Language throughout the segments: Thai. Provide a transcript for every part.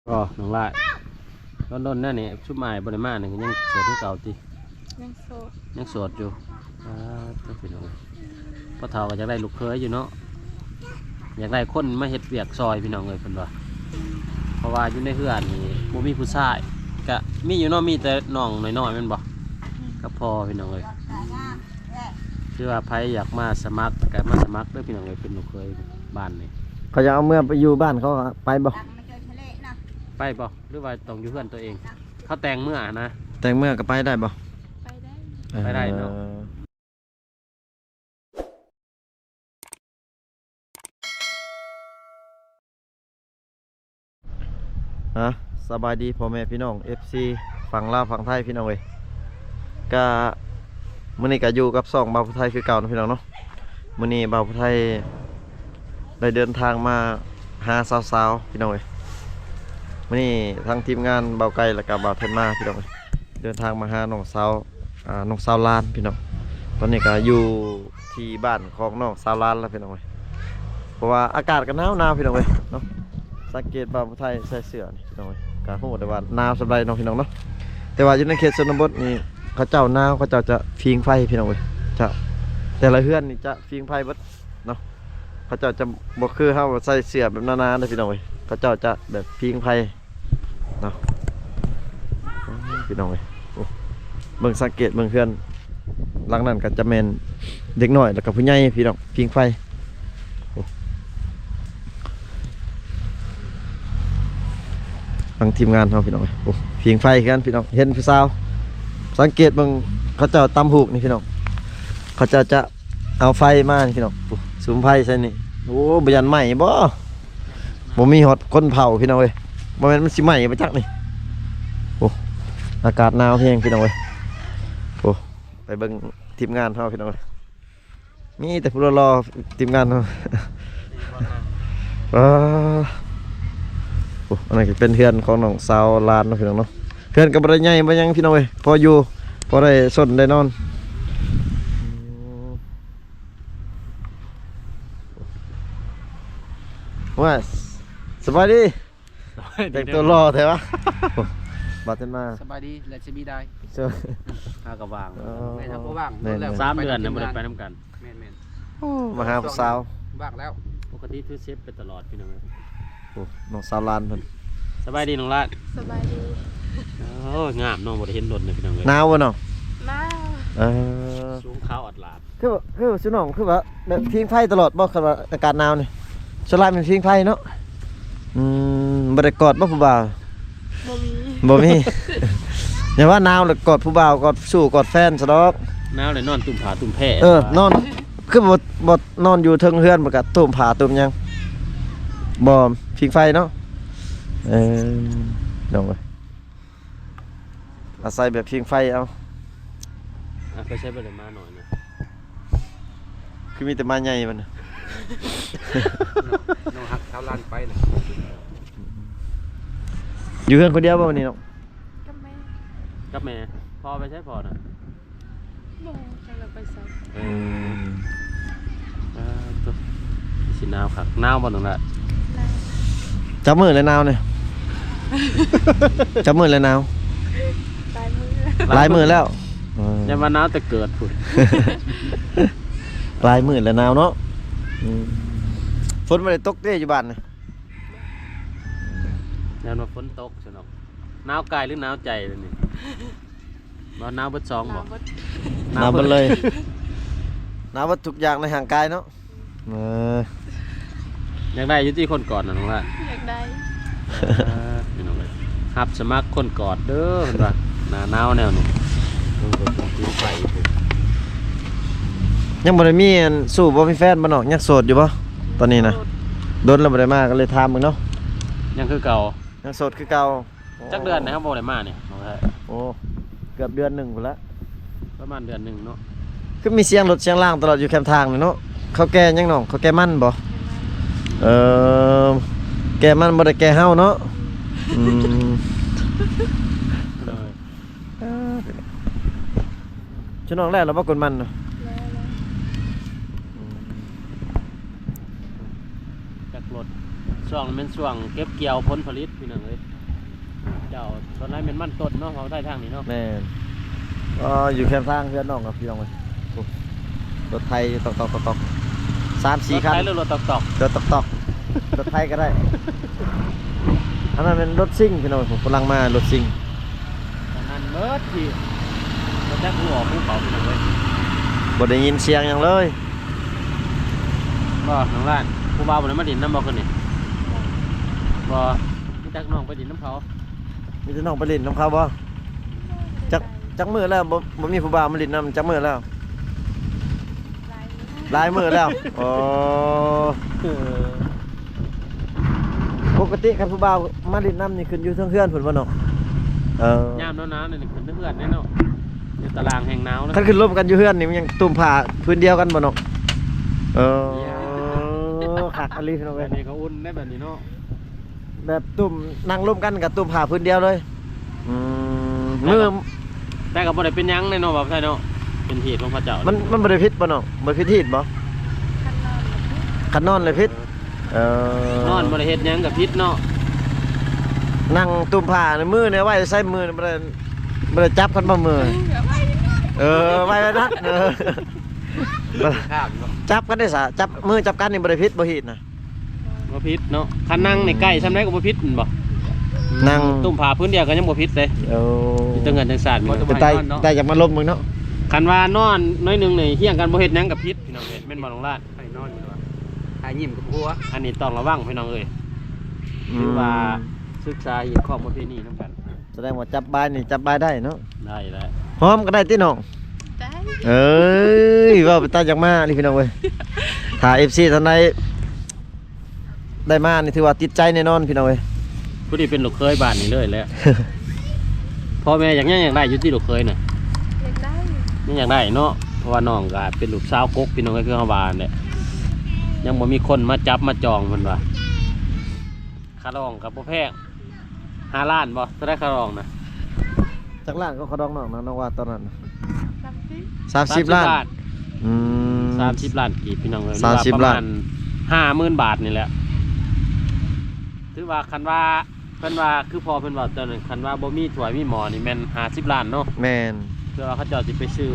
ก็น้องลายร้อนๆนั่นนี่ชุบไม้บริมาเนี่ยยังโสดที่เก่าตียังโสดอยู่ต้องเป็นอะไรพ่อเฒ่าก็อยากได้ลูกเคยอยู่เนาะอยากได้คนมาเฮ็ดเวียกซอยพี่น้องเลยเพิ่นว่าเพราะว่าอยู่ในเฮือนนี่บ่มีผู้ชายก็มีอยู่เนาะมีแต่น้องน้อยๆแม่นบ่ก็พอพี่น้องเลยคือว่าไผอยากมาสมัครก็มาสมัครเด้อพี่น้องเลยเป็นลูกเคยบ้านนี่เขาจะเอาเมื่อไปอยู่บ้านเขาไปบ่ไปบ่หรือว่าต้องอยู่เฮือนตัวเองเขาแต่งเมื่อนะแต่งเมื่อก็ไปได้บ่ไปได้เนาะสบายดีพ่อแม่พี่น้อง FC ฝั่งลาวฝั่งไทยพี่น้องเอ้ยก็มื้อนี้ก็อยู่กับ2บ่าวผู้ไทยคือเก่านะพี่น้องเนาะมื้อนี้บ่าวผู้ไทยได้เดินทางมาหาสาวๆพี่น้องเอ้ยมื้อนี้ทางทีมงานบ่าวไก่และก็บ่าวเทนมาพี่น้องเอ้ยเดินทางมาหาน้องสาวลานพี่น้องตอนนี้ก็อยู่ที่บ้านของน้องสาวลานแล้วพี่น้องเอ้ยเพราะว่าอากาศก็หนาวพี่น้องเอ้ยเนาะสังเกตบ่าวผู้ไทยใส่เสื้อนี่พี่น้องเอ้ยก็ฮู้ได้ว่าหนาวสบายน้องพี่น้องเนาะแต่ว่าอยู่ในเขตชนบทนี่เขาเจ้าหนาวเขาเจ้าจะฟิงไฟพี่น้องเอ้ยจะแต่ละเฮือนนี่จะฟิงไฟเบิดเนาะเขาเจ้าจะบ่คือเฮาใส่เสื้อแบบหนาๆเด้อพี่น้องเอ้ยเขาเจ้าจะแบบฟิงไฟเนาะพี่น้องเอ้ยเบิ่งสังเกตเบิ่งเฮือนหลังนั้นก็จะแม่นเด็กน้อยแล้วก็ผู้ใหญ่พี่น้องฟิงไฟทางทีมงานเขาพี่น้องโอ้เพียงไฟกันพี่น้องเห็นพี่สาวสังเกตบางเขาเจ้าตำหูกนี่พี่น้องเขาเจ้าจะเอาไฟมาพี่น้องสูมไฟใช่นี่โอ้บยันใหม่บ่มีฮอตคนเผาพี่น้องเว้ยบ่แม่นมันสิใหม่ไปจักนี่โอ้อากาศหนาวเพียงพี่น้องเว้ยโอ้ไปเบิ่งทีมงานเขาพี่น้องมีแต่ผู้รอทีมงานเขาอันนี้เป็นเฮือนของน้องสาวลานนะพี่น้องเนาะเฮือนกับอะไรใหญ่บ่ยังพี่น้องเอ้ยพออยู่พอได้สนได้นอนว่าสบายดีแต่งตัวรอแท้วะบาดเจ็บมาสบายดีและจะมีได้ข้าก็ว่างไม่ทำก็ว่าง3 เดือนเนี่ยบ่ได้ไปนำกันแม่นมาหาผู้สาวว่างแล้วปกติถือเซฟไปตลอดพี่น้องน้องสาวลานเพิ่นสบายดีน้องลาดสบายดีโอ้งามน้องบ่ได้เห็นรถเลยพี่น้องเอ้ยหนาวบ่น้องหนาวสูงขาวอัดลาดคือสิน้องคือว่าแบบพิงไฟตลอดบ่คือว่าอากาศหนาวนี่สลายเป็นพิงไฟเนาะบ่ได้กอดบ่ผู้บ่าวบ่มี อย่าว่าหนาวแล้วกอดผู้บ่าวกอดสู้กอดแฟนซะดอกหนาวเลยนอนตุ่มผาตุ่มแพร่นอนคือบ่นอนอยู่เทิงเฮือนบ่ก็ตุ่มผาตุ่มหยังบ่พิงไฟเนาะน้องเอ้ยอาศัยแบบพิงไฟเอาไปใช้บริมาหน่อยนะคือมีแต่มาใหญ่มันน้องฮักเท้าลานไปเลยอยู่เพื่อนคนเดียวป่ะวันนี้น้องกับแม่พอไปใช้พอนะบ่จะเราไปใส่ตัวสิหนาวครับหนาวบ่น้องละจับมือเลยหนาวเนี่ยจับมือเลยหนาวลายมือแล้วยังมาหนาวแต่เกิดพุ่นลายมือแล้วหนาวเนาะฝนไม่ได้ตกเด้อยู่บ้านเนี่ยแล้วมาฝนตกสนุกหนาวกายหรือหนาวใจเลยนี่บ่หนาวเบิด2บ่หนาวเบิดเลยหนาวเบิดทุกอย่างในห่างกายเนาะอยากได้อยู่ที่คนกอดน่ะน้องละอยากได้พี่น้องเลยรับสมัครคนกอดเด้อเพิ่นว่าหน้าหนาวแนวนี้ยังบ่ได้มีสู้บ่มีแฟนบ่น้องยังโสดอยู่บ่ตอนนี้นะโดนแล้วบ่ได้มาก็เลยถามมึงเนาะยังคือเก่ายังโสดคือเก่าจักเดือนนะครับบ่ได้มาเนี่ยโอ้เกือบเดือน1พุ่นละประมาณเดือน1เนาะคือมีเสียงรถเสียงล่างตลอดอยู่แคมทางเลยเนาะเขาแก่ยังน้องเขาแก่มันบ่แก่มันบ่ได้แก่เฮาเนาะชุน้องแรกเราบ่กดมันเนาะจักรถ ช่วงเป็นช่วงเก็บเกี่ยวผลผลิตพี่น้องเอ้ยเจ้าตอนนั้นเป็นมันต้นเนาะเขาได้ทางนี้เนาะ แม่นอยู่แคมป์ทางเพื่อนน้องกับพี่น้องเลยโอ้รถไทยตอก3-4 คัน รถไถหรือรถตอก รถตอกรถไทยก็ได้อันนั้นเป็นรถซิ่งพี่น้องผมกำลังมารถซิ่ง ๆอันนั้นเบิดที่รถแจ็คหัวภูเขาพี่น้องเอ้ย บ่ได้ยินเสียงหยังเลย บ่น้องล้านผู้บ่าวบ่ได้มาดินน้ำบ่คนนี่บ่มีจักน้องไปดินน้ำเขา มีแต่น้องไปเล่นน้ำเขาบ่จักมื้อแล้วบ่มีผู้บ่าวมาเล่นน้ำจักมื้อแล้วหลายมื้อแล้วอ๋อปกติคันผู้บ่าวมาเล่นน้ำนี่ขึ้นอยู่เทิงเฮือนพุ่นบ่เนาะยามหนาวๆนี่ขึ้นเพื่อนแน่เนาะอยู่ตารางแห่งหนาวนะ คันขึ้นร่วมกันอยู่เฮือนนี่มันยังตุ่มผ้าพื้นเดียวกันบ่เนาะคักอะลีพี่น้อง แบ เอ้ บ ย นี้ก็อุ่นได้แบบนี้เนาะ แบบตุ่มนั่งร่วมกันกับตุ่มผ้าพื้นเดียวเลยมือ แต่ก็บ่ได้เป็นหยังแน่เนาะบ่ใช่เนาะเป็นเหตุของพระเจ้า มั มัน บ่ได้พิษบ่เนาะบ่พิษทีดบ่คันนอนเลยพิษ นอนบ่ได้เฮ็ดหยังกับพิษเนาะ นั่งตุ่มผ้าในมือเนี่ยไว้ใส่มือบ่ได้จับกันบ่มือไว้ไว้นัดข้างเนาะ จับกันได้ซะจับมือจับกันนี่บ่ได้พิษบ่ฮีดนะ บ่พิษเนาะคันนั่งในใกล้ซำได้ก็บ่พิษแม่นบ่ นั่ง ตุ่มผ้าพื้นเดียวก็ยังบ่พิษเลยมีแต่เงินจังซ่านมี แต่อยากมาลมมึงเนาะ คันว่านอนน้อยหนึงนี่เฮียงกันบ่เฮ็ดหยังกับพิษพี่น้องเอ้ยแม่นบ่น้องลาด ให้นอนอยู่ว่าให้ยิ้มกับผัว อันนี้ต้องระวังพี่น้องเอ้ยคือว่าศึกษาเหตุข้อมูลที่นี่นํกัน แสดงว่าจับบ่ายนี่จับบ่ายได้เนาะ ได้ หอมก็ได้ติน้อง ได้ เอ้ยว่าไปตาจังมานี่พี่น้องเว้ยถ้า FC ท่านใดได้มานี่ถือว่าติดใจแน่นอนพี่น้องเว้ย ผู้ที่เป็นลูกเคยบ้านนี่เลยแหละ พ่อแม่อยากได้อยู่ที่ลูกเคยน่ะ เล็กได้ ยังอยากได้เนาะเพราะว่าน้องก็เป็นลูกสาวกกพี่น้องก็คือเฮาบ้านเนี่ยยังบ่มีคนมาจับมาจองเพิ่นว่าค่ารองก็บ่แพง5 ล้านบ่ถ้าได้ค่ารองน่ะ จักล้านก็ขอดองน้องนะน้องว่าตอนนั้น 30 30 ล้าน 30 ล้านกีบพี่น้องเอ้ย 30 ล้าน 50,000 บาทนี่แหละถือว่าคันว่าเพิ่นว่าคือพอเพิ่นว่าตอนนั้นคันว่าบ่มีถ้วยมีหม้อนี่แม่น50 ล้านเนาะ แม่น เพื่อว่าเขาเจ้าสิไปซื้อ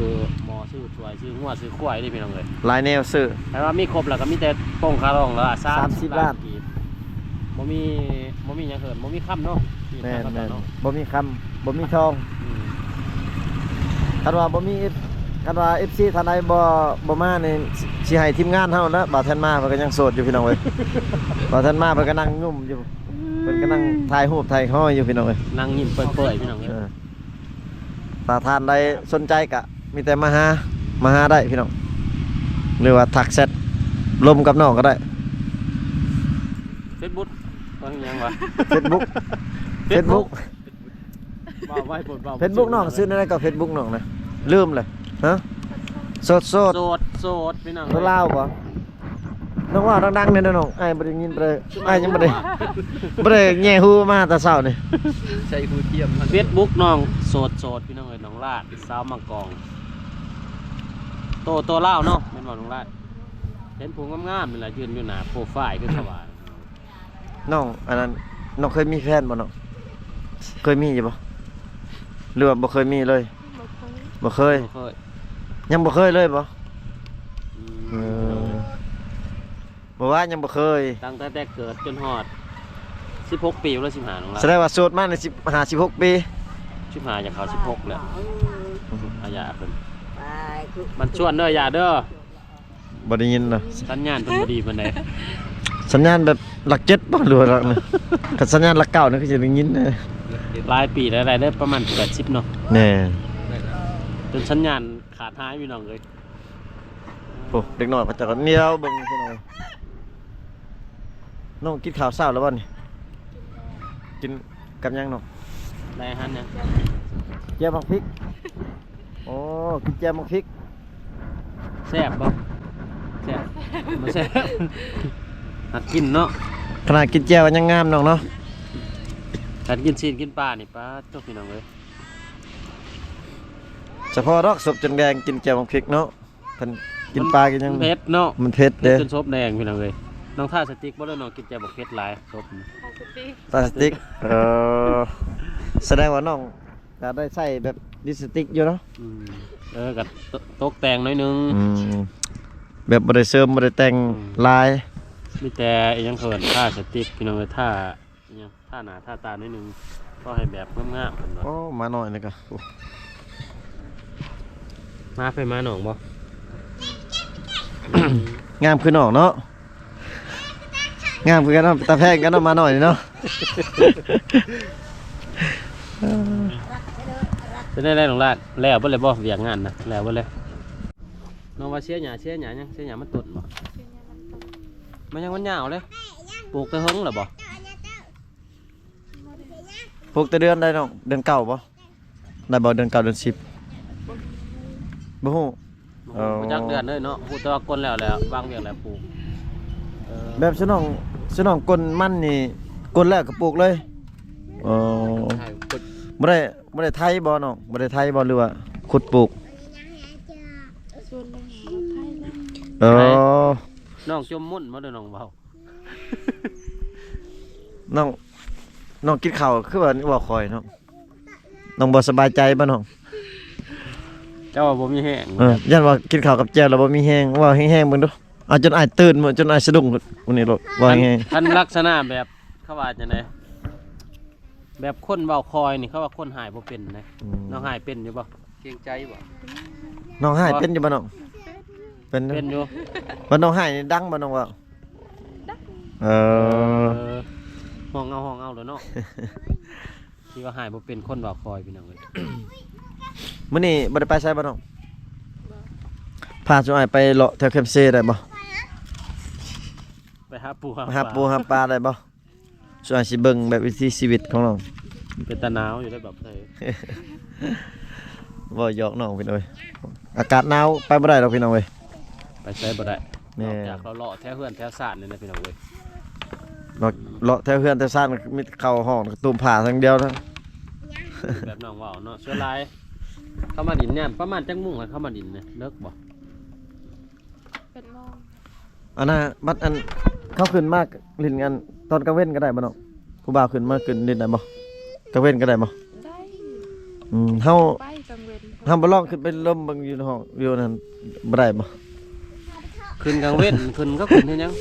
หม้อซื้อถ้วยซื้อหัวซื้อควายนี่พี่น้องเอ้ย หลายแนวซื้อ แต่ว่ามีครบแล้วก็มีแต่โป้งคารองแล้ว30 30ล้าน กีบบ่มีหยังเหินบ่มีค่ำเนาะที่ แม่น เขา แม่ เจ้าน เนาะ บ่มีคำบ่มีทอง อืม คันว่าบ่มีคันว่า FC ท่านใดบ่มานี่สิให้ทีมงานเฮาแล้วบ่าวแทนมาเพิ่นก็ยังโสดอยู่พี่น้องเว้ย บ่าวแทนมาเพิ่นก็นั่งงุ่มอยู่เพิ่นก็นั่งถ่ายรูปถ่ายห้อยอยู่พี่น้องเว้ย นั่งยิ้มเปื่อยๆพี่น้องเอ้ย ถ้าท่านใดสนใจก็มีแต่มาหาได้พี่น้องหรือว่าทักแชทลมกับน้องก็ได้ Facebook ว่าหยังวะ Facebook Facebook ว่าไว้ปลดว่า Facebook น้องซื้อได้ก็ Facebook น้องนะลืมเลยฮะโสด โสดพี่น้อง ตัวลาวบ่น้องว่าดังๆเนี่ยน้องไอ้บ่ได้ยินบ่ได้ไอ้ยังบ่ได้แย่ฮู้มาแต่เช้านี่ ใช้หูเทียม เฟซบุ๊กน้องโสดพี่น้องเอ้ยน้องลาดสาวมังกรโตลาวเนาะแม่นบ่น้องลาดเห็นผู้งามๆนี่ล่ะยืนอยู่หน้าโปรไฟล์คือเขาว่า น้องอันนั้นน้องเคยมีแฟนบ่น้องเคยมีอยู่บ่หรือว่าบ่เคยมีเลย บ่เคย บ่เคย บ่เคย ยังบ่เคยเลยบ่ อืม บ่ว่ายังบ่เคย ตั้งแต่เกิดจนฮอด16 ปีแล้ว15น้องลา แสดงว่าโสดมาใน16 ปี 15อยากเข้า16แล้วอาญาเพิ่นมันชวนเด้ออย่าเด้อ บ่ได้ยินเนาะ สัญญาณเพิ่นบ่ดีปานใด สัญญาณแบบหลัก7บ่หรือว่าหลักนะถ้าสัญญาณหลัก9นี่คือจะได้ยินนะ หลายปีแล้วได้ประมาณ80เนาะ แน่ จนสัญญาณขาดหายพี่น้องเอ้ย โอ้เด็กน้อยเขาจะก็เหนียวเบิ่งพี่น้องน้องกินข้าวเช้าแล้วบ่นี่กินกับหยังน้อง ได้หันยัง แจ่วมักพริกโอ้กินแจ่วมักพริก แซ่บบ่แซ่บบ่แซ่บหักกินเนาะ ขนาดกินแจ่วยังงามน้องเนาะ การกินซีนกินปลานี่ป้าตัวพี่น้องเอ้ย เฉพาะดอกศพจนแดงกินแจ่วมักพริกเนาะเพิ่นกินปลากินหยัง มันเผ็ดเนาะ มันเผ็ด เผ็ เด้ ดจนซบแดงพี่น้องเอ้ย น้องท่าสติ๊กบ่ได้น้องกินใจบอกเพชรหลายศพ พลาสติก พลาสติกแสดงว่าน้องก็ได้ใช้แบบลิปสติกอยู่เนาะ กับตกแต่งหน่อยนึง แบบบ่ได้เสริมบ่ได้แต่งลาย มีแต่อีหยังเขินท่าสติ๊กพี่น้องเอ้ยท่าอีหยังท่าหน้าท่าตาหน่อยนึงก็ให้แบบงามๆกัน โอ้มาหน่อยนี่ก็ มาไปมาหนองบ่ งามคือน้องเนาะงามคือกันเนาะตาแพงกันเนาะมาหน่อยนี่เนาะ จะได้น้องลาดแล้วบ่เลยบ่เวียกงานนะแล้วบ่เลยน้องว่าเสียหญ้ายังเสียหญ้ามันต้นบ่ เป็นยังมันตก มันยังมันยาวเลยปลูกแต่เฮิงเหรอบ่ พวกแต่เดือนได้น้องเดือนเก่าบ่ได้บ่เดือนเก่าเดือน10บ่ฮู้ บ่จักเดือนเลยเนาะพูดแต่ว่าก้นแล้ววางเวียกแล้วปลูก แบบสนองกลมันนี่กลแรกก็ปลูกเลยบ่ได้ไทยบ่น้องบ่ได้ไทยบ่หรือว่าขุดปลูก ส่วนหนึ่งเราไทยแล้ว น้องจมมุ่นบ่เด้อน้องเบา น้องกินข้าวคือว่าบ่ค่อยน้องบ่สบายใจบ่น้อง เจ้าว่าบ่มีแห้ง ยันว่ากินข้าวกับแจ่วแล้วบ่มีแห้งว่าแห้งๆเบิ่งดูเอาจนอ้ายตื่นจนอ้ายสะดุ้งมื้อนี้โลดว่าแห้ง คันลักษณะแบบเขาว่าจังได๋แบบคนเว้าคอยนี่เขาว่าคนหายบ่เป็นนะน้องหายเป็นอยู่บ่ เกรงใจบ่ น้องหายเป็นอยู่บ่น้องเป็น เป็นอยู่ บ่น้องหายนี่ดังบ่น้องว่าเออ ห้องเอาเลยเนาะ ที่ว่าหายบ่เป็นคนเว้าคอยพี่น้องเอ้ย มื้อนี้บ่ได้ไปไสบ่น้องพาจุอ้ายไปเลาะแถวแคมป์เซได้บ่ ไปหาปู หาปูหาปลาได้บ่จุอ้ายสิเบิ่งแบบวิถีชีวิตของน้อง เป็นตาหนาวอยู่ได้แบบไทย บ่หยอกน้องพี่น้องเอ้ยอากาศหนาวไปบ่ได้ดอกพี่น้องเอ้ย ไปใช้บ่ได้ แน่ นอกจากเราเลาะแถวเฮือนแถวสานนี่นะพี่น้องเอ้ย เลาะแถวเฮือนแถวซ่านมีเข้าห้องตูมผ้าทั้งเดียวนะ แบบน้องเว้าเนาะส่วนหลายเข้ามาดินเนี่ยประมาณจักมุ่งให้เข้ามาดินเนี่ยเลิกบ่ เป็นมอง อันน่ะบัดอันเขาขึ้นมากเล่นกันตอนกลางเว้นก็ได้บ่น้องผู้บ่าวขึ้นมาขึ้นเล่นได้บ่กลางเว้นก็ได้บ่ ได้ เฮา ไปกังเวน บ่ลองขึ้นไปลมเบิ่งอยู่ในห้องอยู่นั่นบ่ได้บ่ ขึ้นกลางเว้นขึ้นก็ขึ้นเฮ็ดหยัง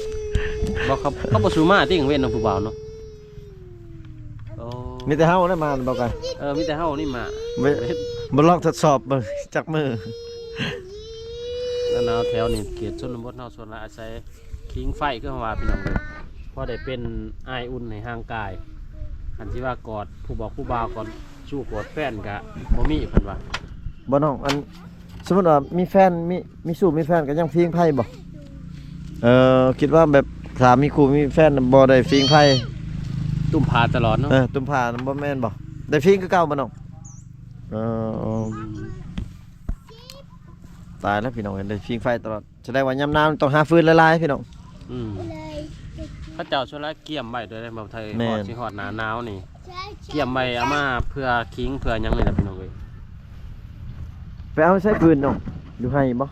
บ่เขาบ่สู้มาที่กลางเว้นเนาะผู้บ่าวเนาะโอ้ มีแต่เฮาได้มาบ่กัน มีแต่เฮานี่มา บ่ลองทดสอบเบิ่งจักมือ แล้วแนวแถวนี่เขตชนบทเฮาส่วนหลายอาศัยคิงไฟคือว่าพี่น้องเอ้ยพอได้เป็นอายอุ่นในห่างกายอันที่ว่ากอดผู้บอกผู้บ่าวก่อนชู้กอดแฟนก็บ่มีเพิ่นว่า บ่น้องอันสมมุติว่ามีแฟนมีสู้มีแฟนก็ยังพิงไพ่บ่คิดว่าแบบถ้ามีคู่มีแฟนบ่ได้พิงไพ่ ตุ้มพาตลอดเนาะ ตุ่มผ้าบ่แม่นบ่ได้พิงคือเก่าบ่น้องตายแล้วพี่น้องเห็นได้พิงไฟตลอดแสดงว่ายามหนาวต้องหาฟืนหลายๆพี่น้อง พระเจ้าส่วนหลายเกี่ยมไว้ด้วยในเมืองไทย แม่ ฮอน ดสิฮอดหน้าหนาวนี่เกี่ยมไว้เอามาเพื่อคิงเพื่อหยังนี่ล่ะพี่น้องเอ้ย ไปเอาใช้ฟืนน้องอยู่ให้บ่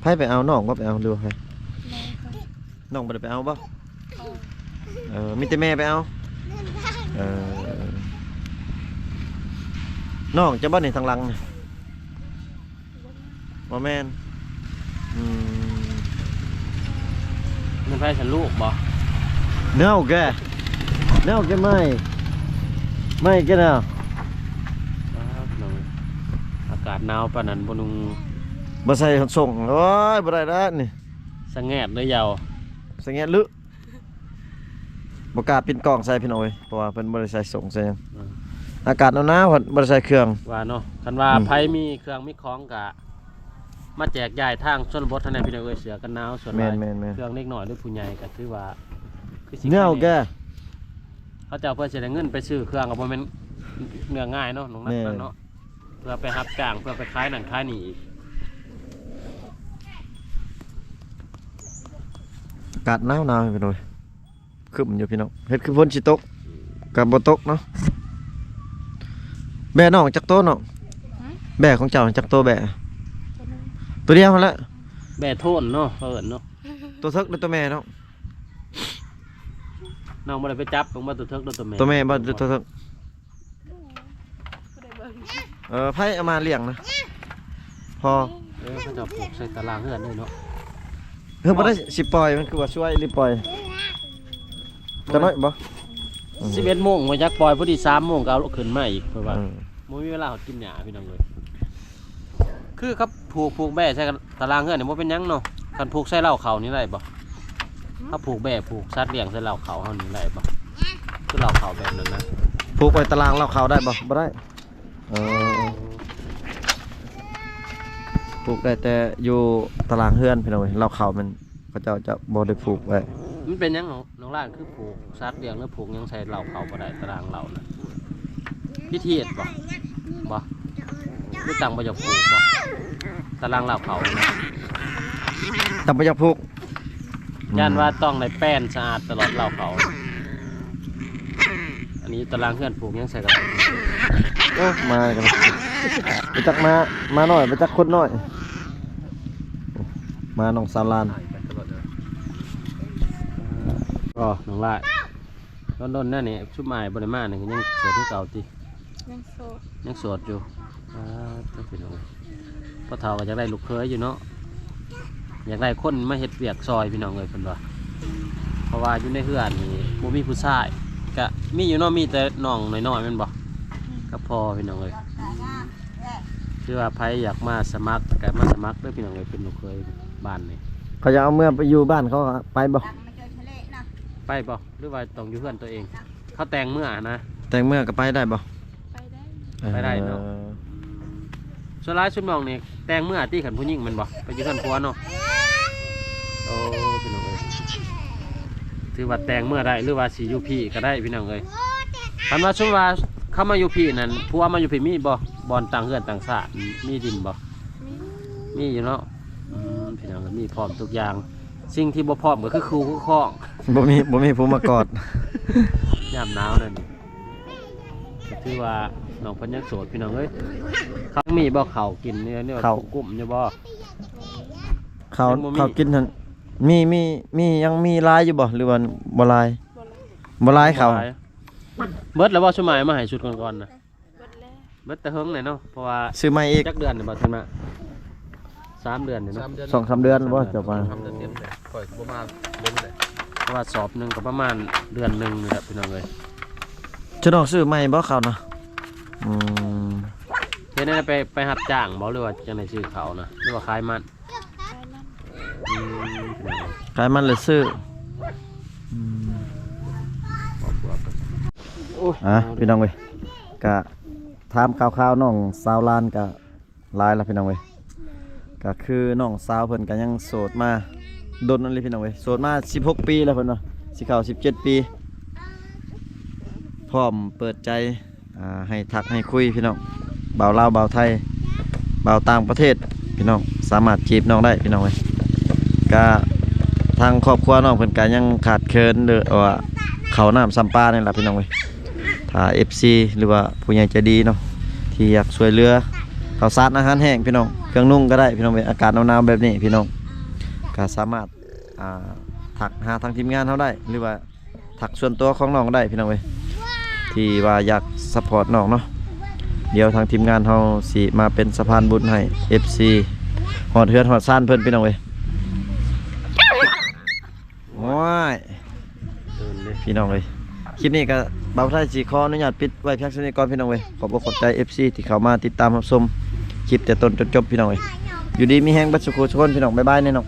ไผไปเอาน้องบ่ไปเอาดูให้ แม่ค่ะ น้องบ่ได้ไปเอาบ่มีแต่แม่ไปเอาน้องจะบ่นี่ทางหลังนี่บ่แม่น มันไผฉันลูกบ่ No ke No ke mai ke nào พี่น้องเอ้ยอากาศหนาวปานนั้นบ่นุง บ่ใส่ส่งโอ้ยบ่ได้แล้วนี่ สะแงดเลยยาว สังเกตลึบ่กล้าปิดกล้องใส่พี่น้องเอ้ยเพราะว่าเพิ่นบ่ได้ใส่ส่งใส่หยังอากาศหนาวๆเพิ่นบ่ได้ใส่เครื่อง ว่าเนาะคันว่าไผมีเครื่องมีของก็มาแจกจ่ายทางชนบทเท่านั้นพี่น้องเอ้ยเสือกันหนาวส่วนห แม่ ลาย น เครื่องเล็กน้อยหรือผู้ใหญ่ก็ถือว่าคือสิ ๆ No ke เขาเจ้าเพื่อจะได้เงินไปซื้อเครื่องก็บ่แม่นเรื่องง่ายเนาะน้องนัก แม่ เนาะเพื่อไปรับจ้างเพื่อไปขายนั่นขายนี่อีก อากาศหนาวๆพี่น้องคึมอยู่พี่น้องเฮ็ดคือฝนสิตกก็บ่ตกเนาะแบะน้องจักโตน้องแบะของเจ้าจักโตแบะ ตัวนึง ตัวเดียวหั่นแหละ แบ่โทนเนาะเอิ้นเนาะ ตัวเทิกหรือตัวแม่เนาะ น้องบ่ได้ไปจับของบ่ตัวเทิกตัวแม่ ตัวแม่บ่ตัวเทิก บ่ได้เบิ่ง ไผเอามาเลี้ยงนะพอ เขาจะผูกใส่ตารางเฮือนด้วยเนาะ บ่ได้สิปล่อยมันคือว่าช่วยหรือปล่อยจะน้อยบ่ 11 โมงมาจักปล่อยพอดี3 โมงก็เอาขึ้นมาอีกเพราะว่า อืม บ่มีเวลาหดกินหญ้าพี่น้องเลยคือครับผูกแบ่ใส่ตารางเฮือนนี่บ่เป็นหยังเนาะคันผูกใส่เหล้าเขานี่ได้บ่ถ้าผูกแบ่ผูกสัตว์เลี้ยงใส่เหล้าเขาเฮานี่ได้บ่คือเหล้าเขาแบบนั้นนะ ผูกไว้ตารางเราเข้าได้บ่ได้ผูกได้แต่อยู่ตารางเฮือนพี่น้องเว้ยเราเข้ามันเขาเจ้าจะบ่ได้ผูกไว้ มันเป็นหยังน้องล่างคือผูกสัตว์เลี้ยงหรือผูกหยังใส่เหล้าเขาบ่ได้ตารางเหล้านะพิธีเฮ็ดบ่รู้จักบ่จะผูกบ่ตารางเหล้าเขานะ แต่บ่อยากผูก ย่านว่าต้องในแป้นสะอาดตลอดเหล้าเขาอันนี้ตารางเฮือนผูกหยังใส่กัน โอ้มากันไปจักมาหน่อยไปจักคนหน่อยมาน้องสาวลาน ก็น้องล่าโดนๆนั่นนี่ชุบหมายบริมาเนี่ยยังโสดที่เก่าติ ยังโสด ยังโสดอยู่ต้องเป็นอะไรพ่อเฒ่าก็อยากได้ลูกเคยอยู่เนาะอยากได้คนมาเฮ็ดเวียกซอยพี่น้องเลยเพิ่นว่าเพราะว่าอยู่ในเฮือนนี่บ่มีผู้ชายก็มีอยู่เนาะมีแต่น้องน้อยๆแม่นบ่ก็พอพี่น้องเลยคือว่าไผอยากมาสมัครก็มาสมัครเด้อพี่น้องเลยเป็นลูกเคยบ้านนี่ เขาจะเอาเมื่อไปอยู่บ้านเขาไปบ่ ไปบ่หรือว่าต้องอยู่เฮือนตัวเอง เขาแต่งเมื่อนะ แต่งเมื่อก็ไปได้บ่ ไปได้ ไปได้เนาะ ส่วนร้ายชุดน้องนี่แต่งเมื่อที่ขันผู้หญิงแมันบ่ไปอยู่ขันผัวเนาะโอ้พี่น้องเอ้ยถือว่าแต่งเมื่อได้หรือว่าสีอยู่พี่ก็ได้พี่น้องเอ้ยคันว่าชุดว่าเข้ามาอยู่พี่นั่นผัวมาอยู่พี่มีบ่บอนต่างเฮือนต่างศาสตร์มีดินบ่ มี มีอยู่เนาะพี่น้องเอ้ยมีพร้อมทุกอย่างสิ่งที่บ่พร้อมก็คือครูคือข้อง บ่มีผู้มากอด ยามหนาวนั่นก็ถือว่าน้องเพิ่นยังโสดพี่น้องเอ้ยเขามีบ่ข้าวกินเนี่ยว่ากุ้มอยู่บ่ เขา ยังบ่มี เขากินนั่นมียังมีลายอยู่บ่หรือว่าบ่ลาย บ่ละ บ่ลายเขา เบิดแล้วบ่สมัยมาให้ชุดก่อนๆนะ เบิดแล้ว เบิดแต่เฮิงเลยเนาะเพราะว่า ซื้อใหม่อีก จักเดือนเนี่ยบ่ทันมา3 เดือนเนี่ยเนาะ 2-3 เดือนบ่จะมา ทำเต็มเลยข่อยบ่มาเบิ่งเลย เพราะว่าสอบหนึงก็ประมาณเดือนหนึงนี่แหละพี่น้องเอ้ย จะน้องซื้อใหม่บ่เขานะอืม เฮ็ดได้ไปรับจ้างบ่หรือว่าจังได๋ซื้อเขานะหรือว่าขายมัน ไปนั่น พี่น้องเอ้ย ขายมันเลยซื้ออืม โอ้ย พี่น้องเว้ยก็ถามข่าวๆน้องสาวลานก็หลายแล้วพี่น้องเว้ยก็คือน้องสาวเพิ่นก็ยังโสดมาโดนนั่นเลยพี่น้องเว้ยโสดมา16 ปีแล้วเพิ่นว่าสิเข้า17 ปีพร้อมเปิดใจให้ทักให้คุยพี่น้องบ่าวลาวบ่าวไทยบ่าวต่างประเทศพี่น้องสามารถจีบน้องได้พี่น้องเว้ยก็ทางครอบครัวน้องเพิ่นก็ยังขาดเคินเด้อว่าข้าวน้ำซ้ำปลานี่ล่ะพี่น้องเว้ยถ้า FC หรือว่าผู้ใหญ่ใจดีเนาะที่อยากช่วยเหลือข้าวสารอาหารแห้งพี่น้องเครื่องนุ่งก็ได้พี่น้องเว้ยอากาศหนาวๆแบบนี้พี่น้องก็สามารถทักหาทางทีมงานเฮาได้หรือว่าทักส่วนตัวของน้องก็ได้พี่น้องเว้ยที่ว่าอยากซัพพอร์ตน้องเนาะเดี๋ยวทางทีมงานเฮาสิมาเป็นสะพานบุญให้ FC ฮอดเฮือนฮอดซ่านเพิ่นพี่น้องเว้ยโอ้ย เดินเลย พี่น้องเว้ยคลิปนี้ก็บ่าวไทยสิขออนุญาตปิดไว้เพียงเท่านี้ก่อนพี่น้องเว้ยขอบใจ FC ที่เข้ามาติดตามรับชมคลิปแต่ต้นจนจบพี่น้องเว้ยอยู่ดีมีแฮงบัดสุขทุกคนพี่น้องบ๊ายบายแน่นอน